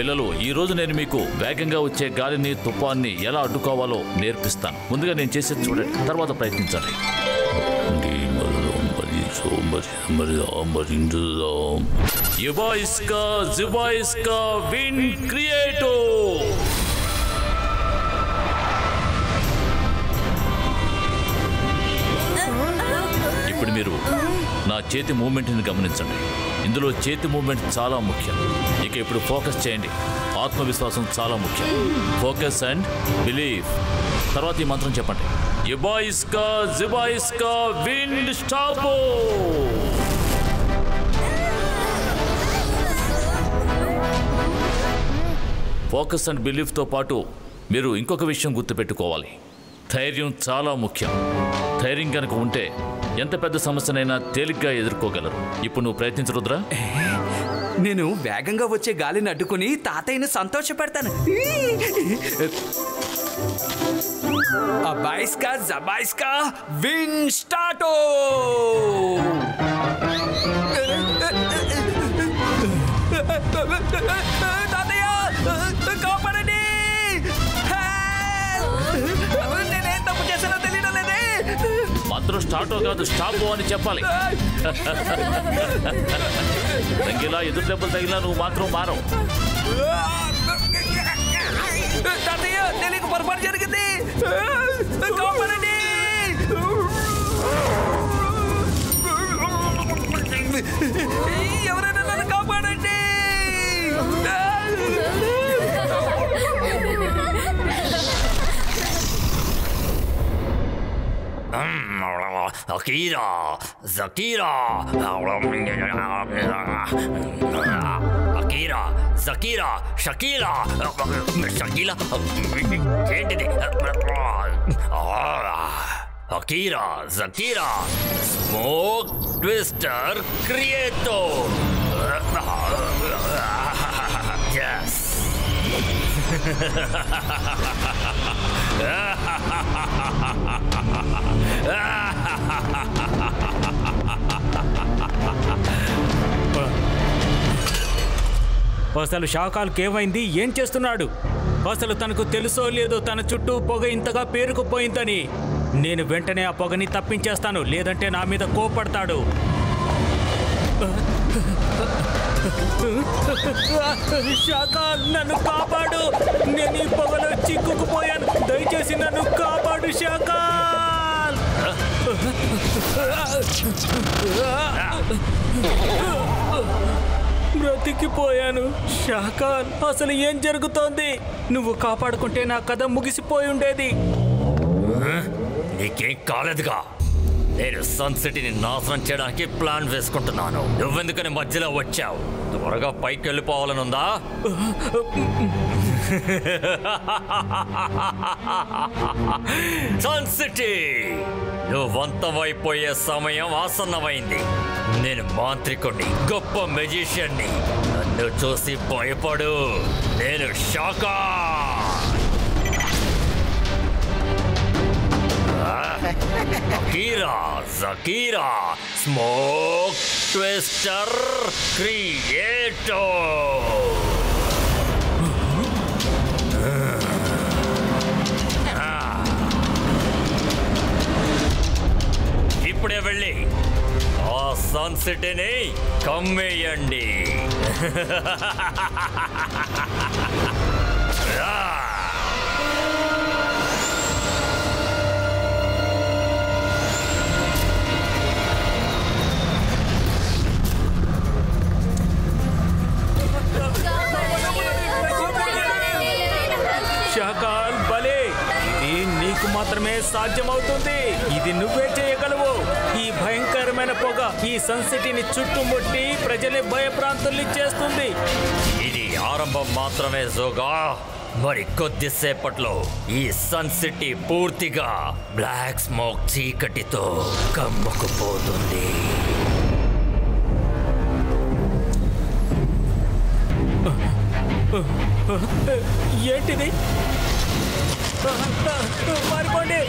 పిల్లలు, ఈ రోజు నేను మీకు వేగంగా వచ్చే గాలిని తుఫాన్ని ఎలా అడ్డుకోవాలో నేర్పిస్తాను. ముందుగా నేను చేసేది చూడండి, తర్వాత ప్రయత్నించాలి. ఇప్పుడు మీరు నా చేతి మూమెంట్ని గమనించండి. ఇందులో చేతి మూమెంట్ చాలా ముఖ్యం. ఇక ఇప్పుడు ఫోకస్ చేయండి. ఆత్మవిశ్వాసం చాలా ముఖ్యం. Focus and believe. తర్వాత ఈ మంత్రం చెప్పండి. యుబాయిస్కా జిబాయిస్కా విండ్ స్టాపో. ఫోకస్ అండ్ బిలీఫ్తో పాటు మీరు ఇంకొక విషయం గుర్తుపెట్టుకోవాలి. ధైర్యం చాలా ముఖ్యం. ధైర్యం కనుక ఉంటే ఎంత పెద్ద సమస్యనైనా తేలిగ్గా ఎదుర్కోగలరు. ఇప్పుడు నువ్వు ప్రయత్నించరుద్రా. నేను వేగంగా వచ్చే గాలిని అడ్డుకుని తాతయ్యను సంతోషపెడతాను. అబాయిస్కా జబాయిస్కా విన్ స్టార్టో. తాతయ్య కాపాడండి. నేనేం తప్పు చేశానో తెలియడం లేదే. మాత్రం స్టార్టో కాదు స్టాపో అని చెప్పాలి. తగిలా ఎదురు దెబ్బలు తగిలా నువ్వు మాత్రం మారవు. తాతయ్య తెలియక పొరపాటు జరిగింది. కాపాడండి. ఎవరైనా నన్ను కాపాడండి. Akira, Zakira, Akira, Zakira, Shakira, Shakila, ఏంటిది? Akira, Zakira, Smoke Twister Creato. Yes. అసలు షాకాల్కి ఏమైంది? ఏం చేస్తున్నాడు? అసలు తనకు తెలుసో లేదో తన చుట్టూ పొగ ఇంతగా పేరుకుపోయిందని. నేను వెంటనే ఆ పొగని తప్పించేస్తాను, లేదంటే నా మీద కోపడతాడు. షాకాల్ నన్ను కాపాడు. నేను ఈ పొగలో చిక్కుకుపోయాను. దయచేసి నన్ను కాపాడు షాకాల్. బ్రతికిపోయాను. షాకాల్ అసలు ఏం జరుగుతోంది? నువ్వు కాపాడుకుంటే నా కథ ముగిసిపోయి ఉండేది. నీకేం కాలేదుగా. నేను సన్ సిటీని నాశనం చేయడానికి ప్లాన్ వేసుకుంటున్నాను. నువ్వెందుకని మధ్యలో వచ్చావు? త్వరగా పైకి వెళ్ళిపోవాలనుందా? సన్ సిటీ నువ్వంతమైపోయే సమయం ఆసన్నమైంది. నేను మాంత్రికుడిని, గొప్ప మెజిషియన్ని. నన్ను చూసి భయపడు. నేను షాకా. Akira, Zakira, Smoke Twister Creato. ఇప్పుడే వెళ్ళి ఆ సన్ సిటీని కమ్మేయండి. షాకాల్ భలే, ఇది నీకు మాత్రమే సాధ్యమవుతుంది. ఇది నువ్వే చేయగలవు. ఈ భయంకరమైన పొగ ఈ సన్ సిటీని చుట్టుముట్టి ప్రజలే భయప్రాంతుల్ని చేస్తుంది. ఇది ఆరంభం మాత్రమే జోగా. మరి కొద్దిసేపట్లో ఈ సన్ సిటీ పూర్తిగా బ్లాక్ స్మోక్ చీకటితో కమ్ముకుపోతుంది. ఏంటిది? పారిపోండి.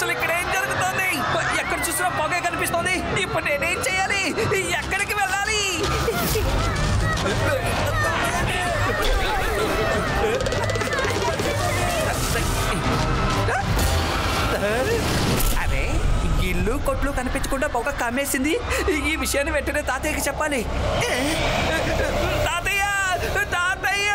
అసలు ఇక్కడ ఏం జరుగుతోంది? ఎక్కడ చూసినా పొగే కనిపిస్తోంది. ఇప్పుడు నేనేం చేయాలి? ఎక్కడికి వెళ్ళాలి? అరే ఇల్లు కొట్లు కనిపించకుండా పొగ కమ్మేసింది. ఈ విషయాన్ని వెంటనే తాతయ్యకి చెప్పాలి. తాతయ్య తాతయ్య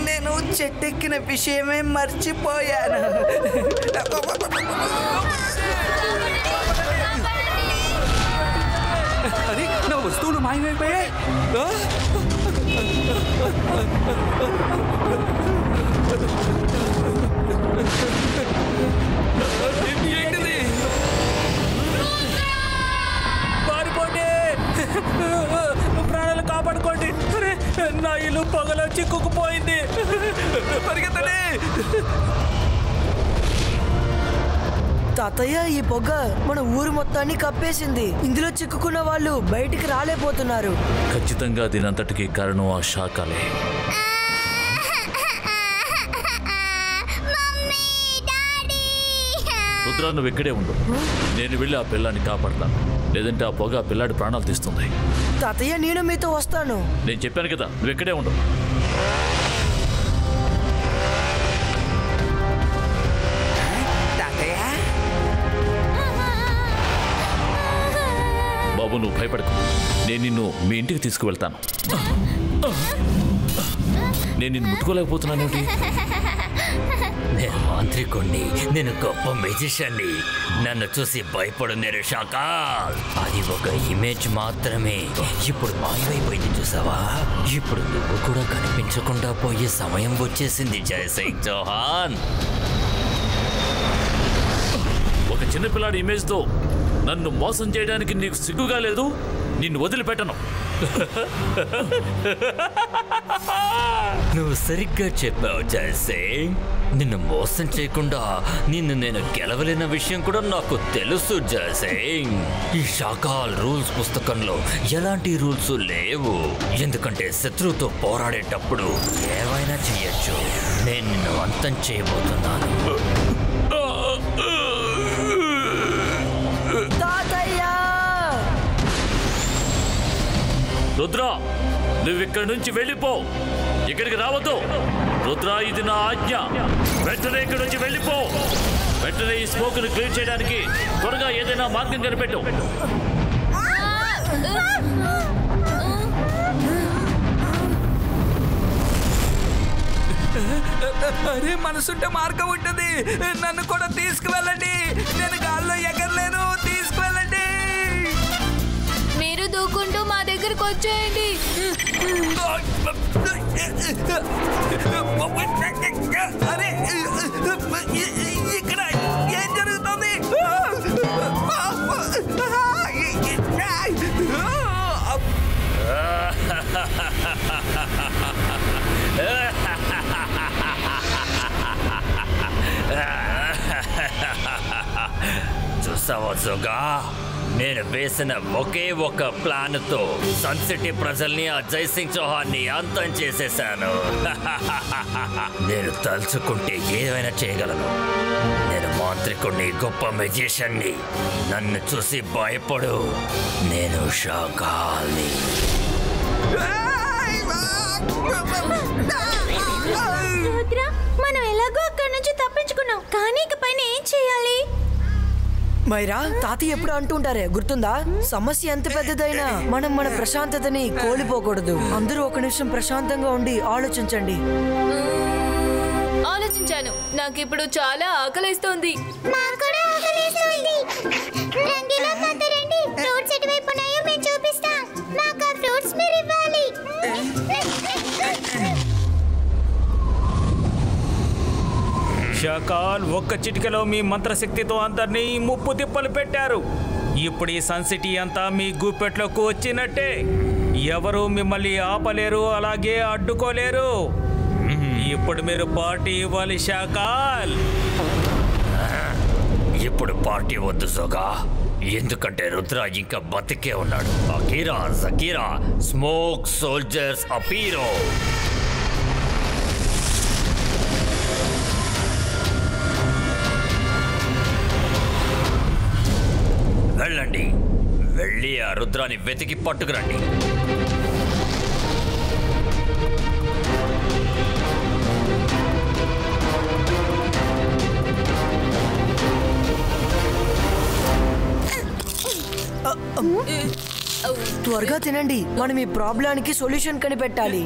నేను చెట్టెక్కిన విషయమే మర్చిపోయాను. అరే నా వస్తువులు మాయమైపోయాయి. ఏంటిది? పారిపోండి, ప్రాణాలు కాపాడుకోండి. అరే నా ఇల్లు పొగలో చిక్కుకుపోయింది. పరిగెత్తండి. తాతయ్య ఈ పొగ మన ఊరు మొత్తాన్ని కప్పేసింది. ఇందులో చిక్కుకున్న వాళ్ళు బయటికి రాలేకపోతున్నారు. ఖచ్చితంగా దీనంతటికీ కారణం ఆ శాఖలే. రుద్రా నువ్వు ఇక్కడే ఉండు. నేను వెళ్ళి ఆ పిల్లాన్ని కాపాడతాను. లేదంటే ఆ పొగ ఆ పిల్లాడి ప్రాణాలు తీస్తుంది. తాతయ్య నేను మీతో వస్తాను. నేను చెప్పాను కదా, నువ్వు ఇక్కడే ఉండు. బాబు నువ్వు భయపడకు. నేను నిన్ను మీ ఇంటికి తీసుకువెళ్తాను. నేను నిన్ను ముట్టుకోలేకపోతున్నానేమిటి? నేను మాంత్రికుణ్ణి, నేను గొప్ప మెజిషియన్ని. నన్ను చూసి భయపడు నేను శాకాల్. అది ఒక ఇమేజ్ మాత్రమే. ఇప్పుడు మాయమైపోయింది చూసావా? ఇప్పుడు నువ్వు కూడా కనిపించకుండా పోయే సమయం వచ్చేసింది జై సింగ్ చౌహాన్. ఒక చిన్నపిల్లాడి ఇమేజ్తో నన్ను మోసం చేయడానికి నీకు సిగ్గుగా లేదు? నిన్ను వదిలిపెట్టను. నువ్వు సరిగ్గా చెప్పావు జై సింగ్. నిన్ను మోసం చేయకుండా నిన్ను నేను గెలవలేని విషయం కూడా నాకు తెలుసు జై సింగ్. ఈ శాకాల్ రూల్స్ పుస్తకంలో ఎలాంటి రూల్స్ లేవు. ఎందుకంటే శత్రువుతో పోరాడేటప్పుడు ఏమైనా చేయొచ్చు. నేను నిన్ను అంతం చేయబోతున్నాను. రుద్రా నువ్వు ఇక్కడి నుంచి వెళ్ళిపో. ఇక్కడికి రావద్దు. రుద్రా ఇది నా ఆజ్ఞ. వెంటనే ఇక్కడి నుంచి వెళ్ళిపో. వెంటనే ఈ స్మోక్ ను క్లీన్ చేయడానికి త్వరగా ఏదైనా మార్గం కనిపెట్టు. అరే మనసుంటే మార్గం ఉంటుంది. నన్ను కూడా తీసుకువెళ్ళండి. నేను గాల్లో ఎగరలేను. తీసుకువెళ్ళండి. మీరు దూకుంటూ మా దగ్గరకు వచ్చేయండి. అరే ఇక్కడ ఏం జరుగుతుంది? చూసావా జోగా? నేను వేసిన ఒకే ఒక ప్లాన్తో సన్ సిటీ ప్రజల్ని ఆ జై సింగ్ చౌహాన్ని అంతం చేసేశాను. నేను తలుచుకుంటే ఏమైనా చేయగలను. నేను మాంత్రికుణ్ణి, గొప్ప మెజిషియన్ని. నన్ను చూసి భయపడు. నేను శాకాల్ని. రుద్ర, మనం ఎలాగో అక్కడి నుంచి తప్పించుకున్నాం. కానీ ఇకపైన ఏం చేయాలి? మైరా తాతయ్య ఎప్పుడు అంటుంటారే గుర్తుందా? సమస్య ఎంత పెద్దదైనా మనం మన ప్రశాంతతని కోల్పోకూడదు. అందరూ ఒక నిమిషం ప్రశాంతంగా ఉండి ఆలోచించండి. ఆలోచించాను. నాకు ఇప్పుడు చాలా ఆకలిస్తోంది. శాకాల్ ఒక్క చిటికలో మీ మంత్రశక్తితో అందరినీ ముప్పు తిప్పలు పెట్టారు. ఇప్పుడు ఈ సన్ సిటీ అంతా మీ గుప్పెట్లోకి వచ్చినట్టే. ఎవరు మిమ్మల్ని ఆపలేరు, అలాగే అడ్డుకోలేరు. ఇప్పుడు మీరు పార్టీ ఇవ్వాలి శాకాల్. ఇప్పుడు పార్టీ వద్దు సోగా. ఎందుకంటే రుద్ర ఇంకా బతికే ఉన్నాడు. Akira జకీరా smoke soldiers అపీరో. వెళ్ళండి, వెళ్ళి ఆ రుద్రాన్ని వెతికి పట్టుకురండి. త్వరగా తినండి, మనం ఈ ప్రాబ్లానికి సొల్యూషన్ కనిపెట్టాలి.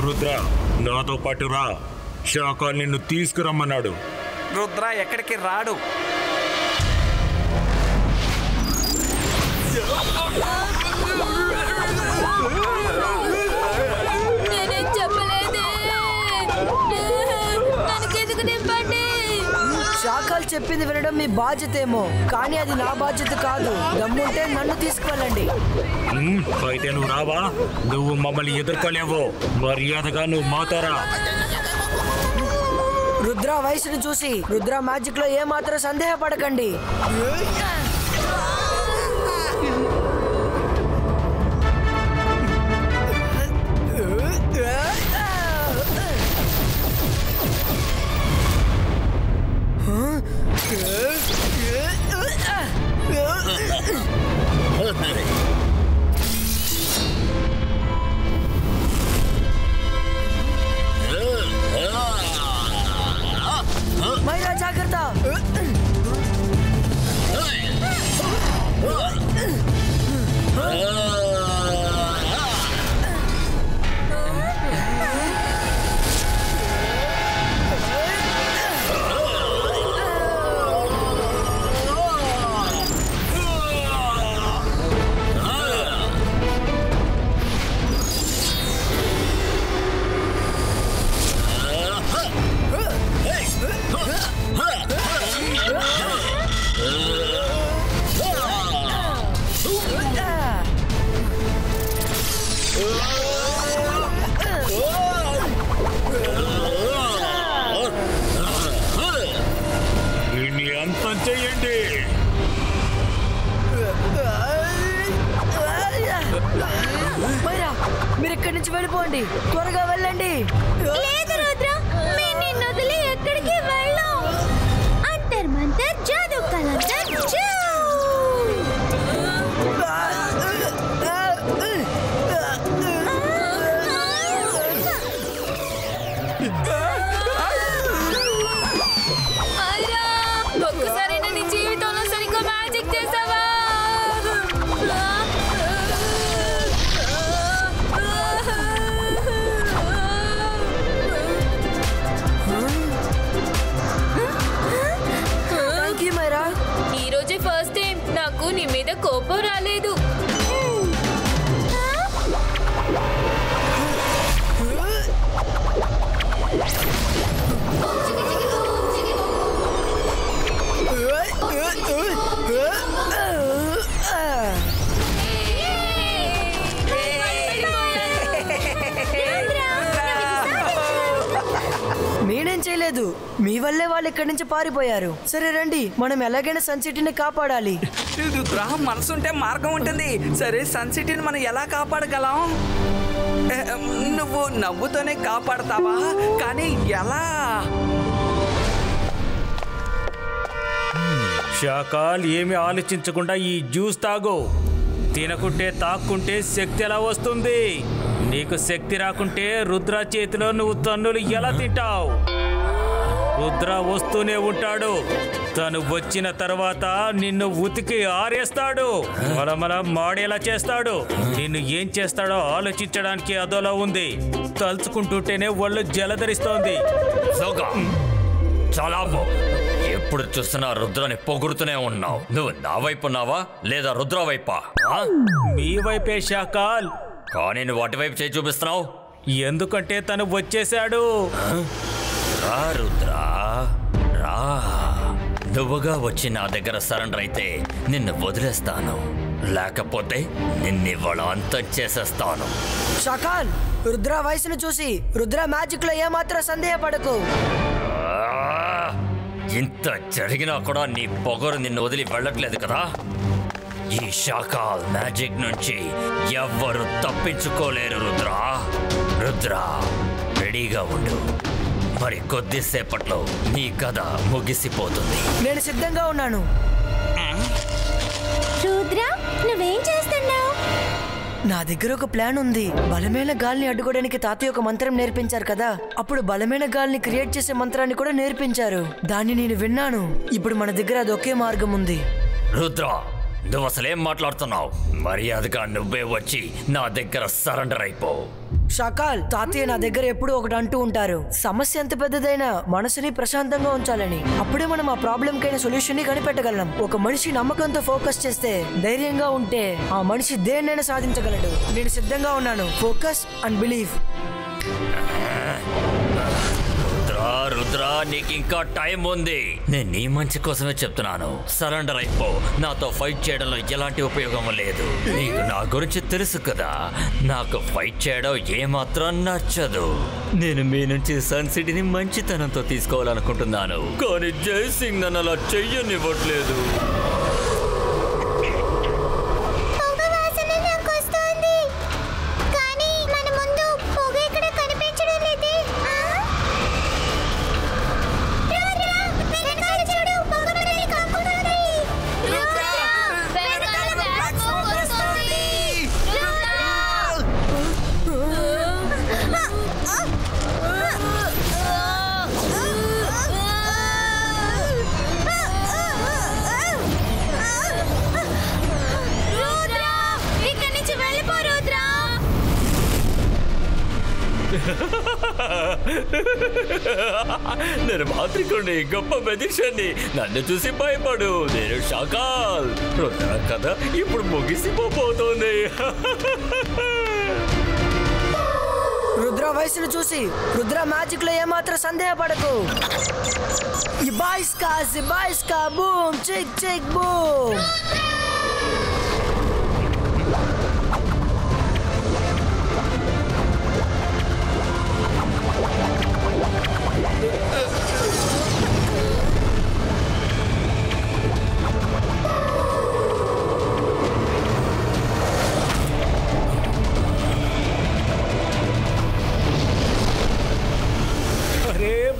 రుద్ర, నాతో పాటు రా. శాకాల్ నిన్ను తీసుకురమ్మన్నాడు. రుద్ర ఎక్కడికి రాడు. నేనేం చెప్పలేదే. ನನకెందుకు నింపండి? శాకాల్ చెప్పింది వినడం మీ బాధ్యతేమో, కానీ అది నా బాధ్యత కాదు. దమ్ముంటే నన్ను తీసుకువెళ్ళండి. అయితే నువ్వు రావా? నువ్వు మమ్మల్ని ఎదుర్కోలేవు. మర్యాదగా నువ్వు మాతారా. రుద్ర వయసును చూసి రుద్ర మ్యాజిక్ లో ఏమాత్రం సందేహపడకండి. మైరా జాగ్రత్త. అంతం చెయ్యండి. మైరా, మీరు ఇక్కడి నుంచి వెళ్ళిపోండి. త్వరగా వెళ్ళండి. లేదు రుద్ర, మేము నిన్ను వదిలి ఎక్కడికి వెళ్ళాం. అంతర్ మంతర్ జాదు కలంతర్ జూ. ఒక్కసారి నీ జీవితంలో సరిగ్గా మ్యాజిక్ చేసావా? ఈ రోజే ఫస్ట్ టైం నాకు నీ మీద కోపం రాలేదు. నేనేం చేయలేదు, మీ వల్లే వాళ్ళు ఇక్కడి నుంచి పారిపోయారు. సరే రండి, మనం ఎలాగైనా సన్ సిటీని కాపాడాలి. రుద్ర మనసుంటే మార్గం ఉంటుంది. సరే, సన్ సిటీని మనం ఎలా కాపాడగలం? నువ్వు నవ్వుతోనే కాపాడతావా? కానీ ఎలా? శాకాల్ ఏమి ఆలోచించకుండా ఈ జ్యూస్ తాగు. తినకుంటే తాక్కుంటే శక్తి ఎలా వస్తుంది? నీకు శక్తి రాకుంటే రుద్ర చేతిలో నువ్వు తన్నులు ఎలా తింటావు? రుద్ర వస్తూనే ఉంటాడు. తను వచ్చిన తర్వాత నిన్ను ఉతికి ఆరేస్తాడు, మలమల మాడేలా చేస్తాడు. నిన్ను ఏం చేస్తాడో ఆలోచించడానికి అదోలా ఉంది. తలుచుకుంటుంటేనే ఒళ్ళు జలధరిస్తోంది. చాలా ఎప్పుడు చూసినా రుద్రని పొగుడుతూనే ఉన్నావు. నువ్వు నా వైపు ఉన్నావా లేదా రుద్ర వైపా? మీ వైపే శాకాల్. కానీ నువ్వు అటువైపు చేయి చూపిస్తున్నావు ఎందుకంటే తను వచ్చేశాడు. రా రుద్ర రా. నువ్వుగా వచ్చి నా దగ్గర సరెండర్ అయితే నిన్ను వదిలేస్తాను. లేకపోతే నిన్నివాళ అంతం చేసేస్తాను. షకాల్, రుద్ర వయసును చూసి రుద్ర మ్యాజిక్ లో ఏమాత్రం సందేహపడకు. ఇంత జరిగినా కూడా నీ పొగరు నిన్ను వదిలి వెళ్ళట్లేదు కదా. ఈ షాకాల్ మ్యాజిక్ నుంచి ఎవ్వరు తప్పించుకోలేరు. రుద్ర రెడీగా ఉండు. మరి కొద్దిసేపట్లో నీ కథ ముగిసిపోతుంది. నేను సిద్ధంగా ఉన్నాను. రుద్ర, నువ్వేం చేస్తున్నావు? నా దగ్గర ఒక ప్లాన్ ఉంది. బలమైన గాలిని అడ్డుకోవడానికి తాతయ్య ఒక మంత్రం నేర్పించారు కదా, అప్పుడు బలమైన గాలిని క్రియేట్ చేసే మంత్రాన్ని కూడా నేర్పించారు. దాన్ని నేను విన్నాను. ఇప్పుడు మన దగ్గర అది ఒకే మార్గం ఉంది. రుద్ర, నువ్వు అసలేం మాట్లాడుతున్నావు? మర్యాదగా నువ్వే వచ్చి నా దగ్గర సరెండర్ అయిపో. షకాల్, తాతయ్య నా దగ్గర ఎప్పుడూ ఒకటి అంటూ ఉంటారు, సమస్య ఎంత పెద్దదైనా మనసుని ప్రశాంతంగా ఉంచాలని. అప్పుడే మనం ఆ ప్రాబ్లం కైనా సొల్యూషన్ ని కనిపెట్టగలం. ఒక మనిషి నమ్మకంతో ఫోకస్ చేస్తే, ధైర్యంగా ఉంటే ఆ మనిషి దేన్నైనా సాధించగలడు. నేను సిద్ధంగా ఉన్నాను. Focus and believe. రుద్ర, నీకు ఇంకా టైం ఉంది. నేను నీ మంచి కోసమే చెప్తున్నాను. సరెండర్ అయిపో. నాతో ఫైట్ చేయడంలో ఎలాంటి ఉపయోగం లేదు. నీకు నా గురించి తెలుసు కదా. నాకు ఫైట్ చేయడం ఏమాత్రం నచ్చదు. నేను మీ నుంచి సన్ సిటీని మంచితనంతో తీసుకోవాలనుకుంటున్నాను, కానీ జైసింగ్ నన్ను అలా చెయ్యనివ్వట్లేదు. నేను మాత్రికుణ్ణి, గొప్ప మెజిషియన్ని. నన్ను చూసి భయపడు. నేను షాకాల్. రుద్ర కథ ఇప్పుడు ముగిసిపోతుంది. రుద్ర వయసును చూసి రుద్ర మ్యాజిక్ లో ఏమాత్రం సందేహపడకు. ఇబాయిస్కా బూమ్ చిక్ చిక్ బూమ్.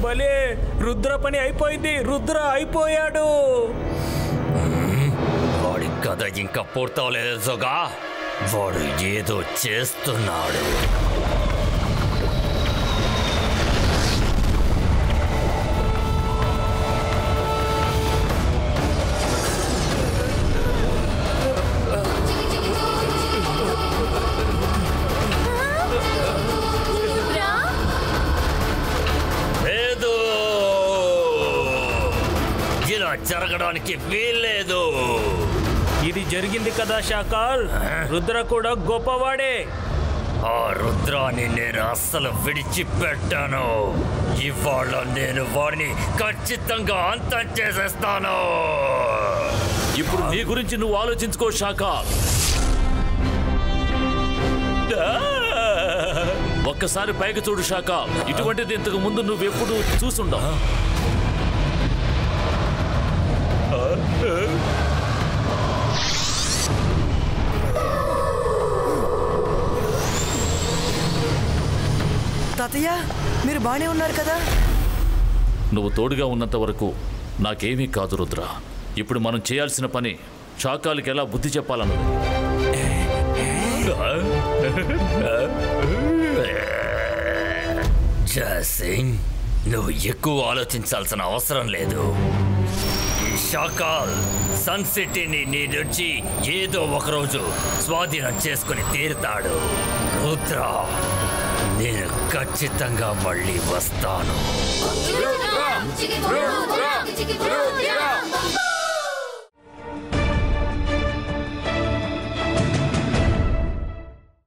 భలే, రుద్ర పని అయిపోయింది. రుద్ర అయిపోయాడు. వాడి కథ ఇంకా పూర్తవలేదుగా. వాడు ఏదో చేస్తున్నాడు. జరగడానికి వీల్లేదు. ఇది జరిగింది కదా షాకాల్. రుద్ర కూడా గొప్పవాడే. ఆ రుద్రాన్ని నేను అస్సలు విడిచిపెట్టాను. ఇవాళ నేను వాడిని ఖచ్చితంగా అంతం చేసేస్తాను. ఇప్పుడు నీ గురించి నువ్వు ఆలోచించుకో షాకాల్. ఒక్కసారి పైకి చూడు షాకాల్. ఇటువంటిది ఇంతకు ముందు నువ్వెప్పుడు చూసుండవు. తాతయ్య, మీరు బానే ఉన్నారు కదా? నువ్వు తోడుగా ఉన్నంత వరకు నాకేమీ కాదు రుద్ర. ఇప్పుడు మనం చేయాల్సిన పని షాకాల్కి ఎలా బుద్ధి చెప్పాలన్నది. జైసింగ్, నువ్వు ఎక్కువ ఆలోచించాల్సిన అవసరం లేదు. ఈ షాకాల్ సన్ సిటీని నీ నుంచి ఏదో ఒకరోజు స్వాధీనం చేసుకుని తీరుతాడు. రుద్ర, నేను ఖచ్చితంగా మళ్ళీ వస్తాను.